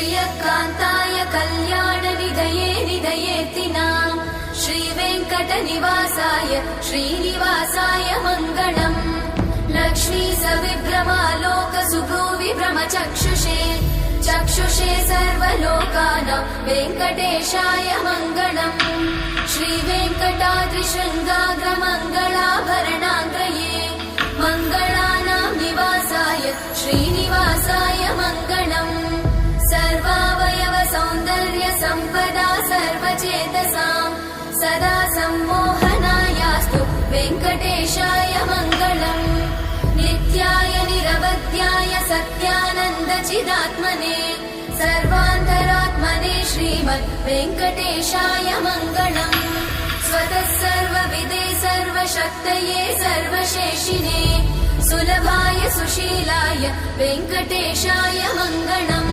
श्रियकान्ताय कल्याणनिधये निधयेतिनाम् श्रीवेङ्कटनिवासाय श्रीनिवासाय मङ्गलम् लक्ष्मी सविभ्रमालोकसुभ्रूविभ्रमचक्षुषे चक्षुषे सर्वलोकानां वेङ्कटेशाय मङ्गलम् श्रीवेङ्कटाद्रिशृङ्गाग्रमङ्गलाभरणाङ्गये मङ्गलानां निवासाय श्रीनिवासाय मङ्गलम् सर्वावयव सौन्दर्य सम्पदा सर्वचेतसां सदा सम्मोहनायास्तु वेङ्कटेशाय मङ्गलम् नित्याय निरवध्याय सत्यानन्दचिदात्मने सर्वान्तरात्मने श्रीमद् वेङ्कटेशाय मङ्गलम् स्वतः सर्वविदे सर्वशक्तये सर्वशेषिने सुलभाय सुशीलाय वेङ्कटेशाय मङ्गलम्